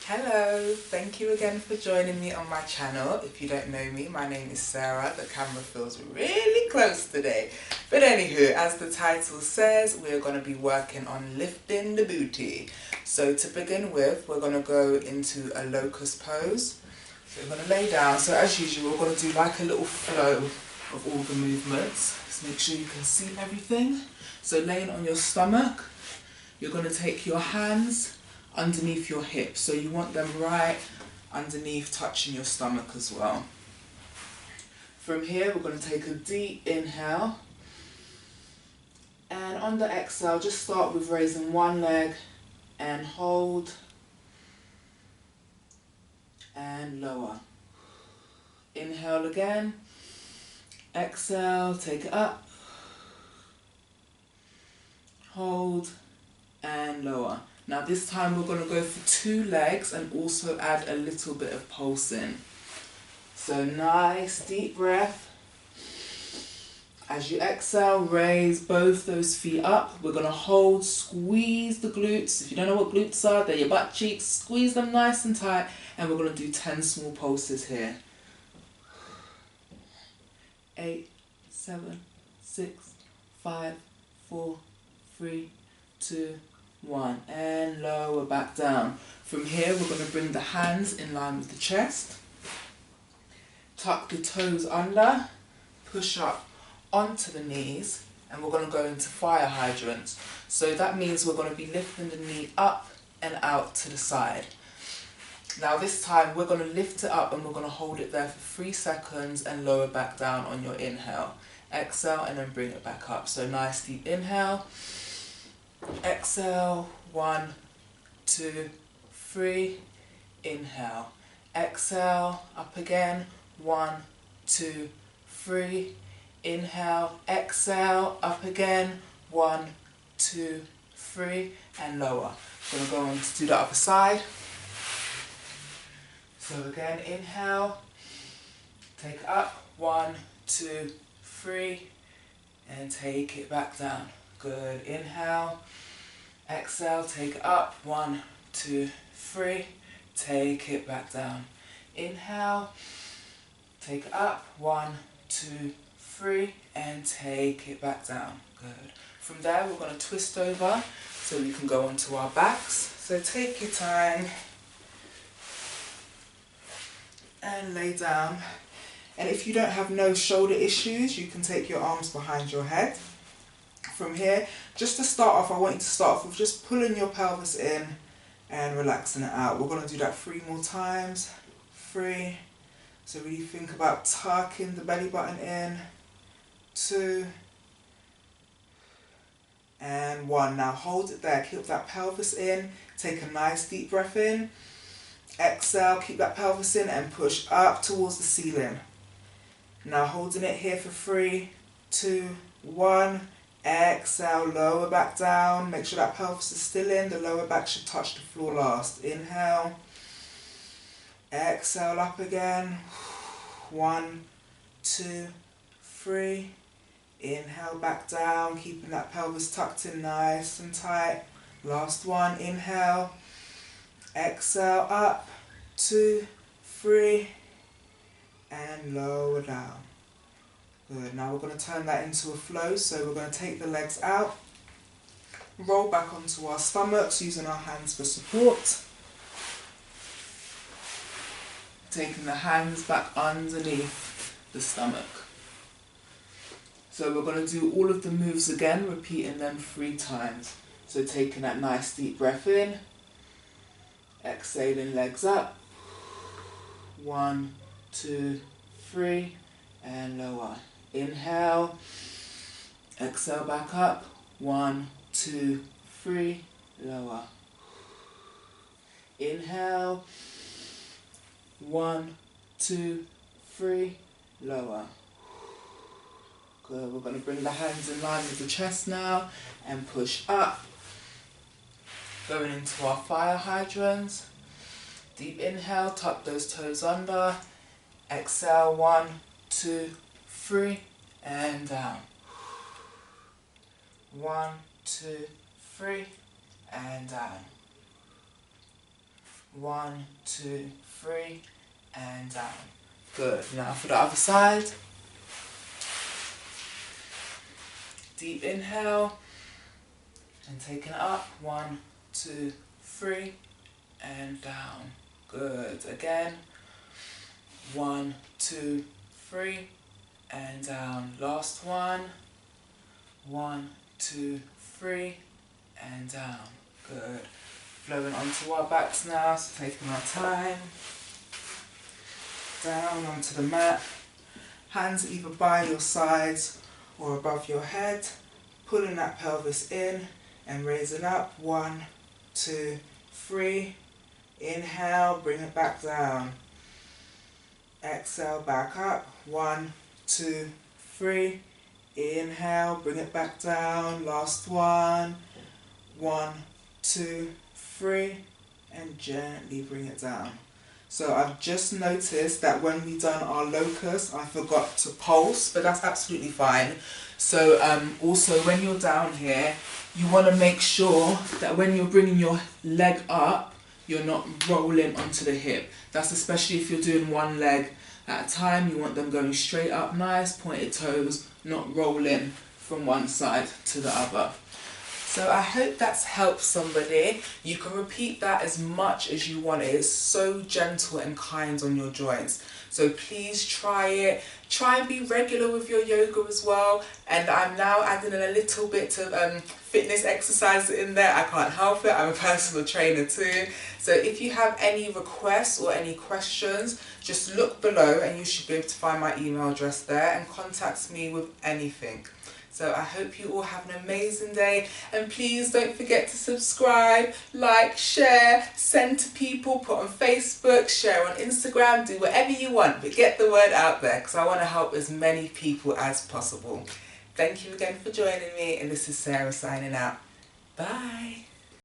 Hello, thank you again for joining me on my channel. If you don't know me, my name is Sarah. The camera feels really close today. But anywho, as the title says, we're going to be working on lifting the booty. So to begin with, we're going to go into a locust pose. So we're going to lay down. So as usual, we're going to do like a little flow of all the movements. Just make sure you can see everything. So laying on your stomach, you're going to take your hands underneath your hips, so you want them right underneath, touching your stomach as well. From here we're going to take a deep inhale, and on the exhale just start with raising one leg and hold and lower. Inhale again, exhale, take it up, hold and lower. Now this time we're going to go for 2 legs and also add a little bit of pulsing. So nice deep breath. As you exhale, raise both those feet up. We're going to hold, squeeze the glutes. If you don't know what glutes are, they're your butt cheeks. Squeeze them nice and tight, and we're going to do 10 small pulses here. 8, 7, 6, 5, 4, 3, 2, 1, and lower back down. From here we're going to bring the hands in line with the chest, tuck the toes under, push up onto the knees, and we're going to go into fire hydrants. So that means we're going to be lifting the knee up and out to the side. Now this time we're going to lift it up and we're going to hold it there for 3 seconds and lower back down on your inhale. Exhale and then bring it back up. So nice deep inhale. Exhale, 1, 2, 3, inhale, exhale, up again, 1, 2, 3, inhale, exhale, up again, 1, 2, 3, and lower. I'm going to go on to do the other side. So again, inhale, take it up, 1, 2, 3, and take it back down. Good. Inhale, exhale, take it up, 1, 2, 3, take it back down. Inhale, take it up, 1, 2, 3, and take it back down. Good. From there we're going to twist over so we can go onto our backs. So take your time and lay down. And if you don't have no shoulder issues, you can take your arms behind your head. From here, just to start off, I want you to start off with just pulling your pelvis in and relaxing it out. We're going to do that 3 more times. 3. So really think about tucking the belly button in. 2. And 1. Now hold it there. Keep that pelvis in. Take a nice deep breath in. Exhale, keep that pelvis in and push up towards the ceiling. Now holding it here for 3, 2, 1. Exhale, lower back down. Make sure that pelvis is still in. The lower back should touch the floor last. Inhale. Exhale, up again. 1, 2, 3. Inhale, back down. Keeping that pelvis tucked in nice and tight. Last one. Inhale. Exhale, up. 2, 3. And lower down. Good. Now we're going to turn that into a flow. So we're going to take the legs out, roll back onto our stomachs using our hands for support. Taking the hands back underneath the stomach. So we're going to do all of the moves again, repeating them 3 times. So taking that nice deep breath in, exhaling, legs up. 1, 2, 3, and lower. Inhale, exhale, back up. 1, 2, 3, lower. Inhale, 1, 2, 3, lower. Good. We're going to bring the hands in line with the chest now and push up. Going into our fire hydrants. Deep inhale, tuck those toes under. Exhale, 1, 2, 3, and down. 1, 2, 3, and down. 1, 2, 3, and down. Good. Now for the other side. Deep inhale and taking it up. 1, 2, 3, and down. Good. Again. 1, 2, 3, and down. Last one. 1, 2, 3, and down. Good. Flowing onto our backs now, so taking our time. Down onto the mat. Hands either by your sides or above your head. Pulling that pelvis in and raising up. 1, 2, 3. Inhale, bring it back down. Exhale, back up. 1, 2, 3. Inhale, bring it back down. Last one. 1, 2, 3. And gently bring it down. So I've just noticed that when we done our locust, I forgot to pulse, but that's absolutely fine. So also when you're down here, you want to make sure that when you're bringing your leg up, you're not rolling onto the hip. That's especially if you're doing one leg at a time. You want them going straight up, nice pointed toes, not rolling from one side to the other. So I hope that's helped somebody. You can repeat that as much as you want. It is so gentle and kind on your joints. So please try it. Try and be regular with your yoga as well. And I'm now adding in a little bit of fitness exercise in there. I can't help it. I'm a personal trainer too. So if you have any requests or any questions, just look below and you should be able to find my email address there and contact me with anything. So I hope you all have an amazing day, and please don't forget to subscribe, like, share, send to people, put on Facebook, share on Instagram, do whatever you want, but get the word out there because I want to help as many people as possible. Thank you again for joining me, and this is Sarah signing out. Bye.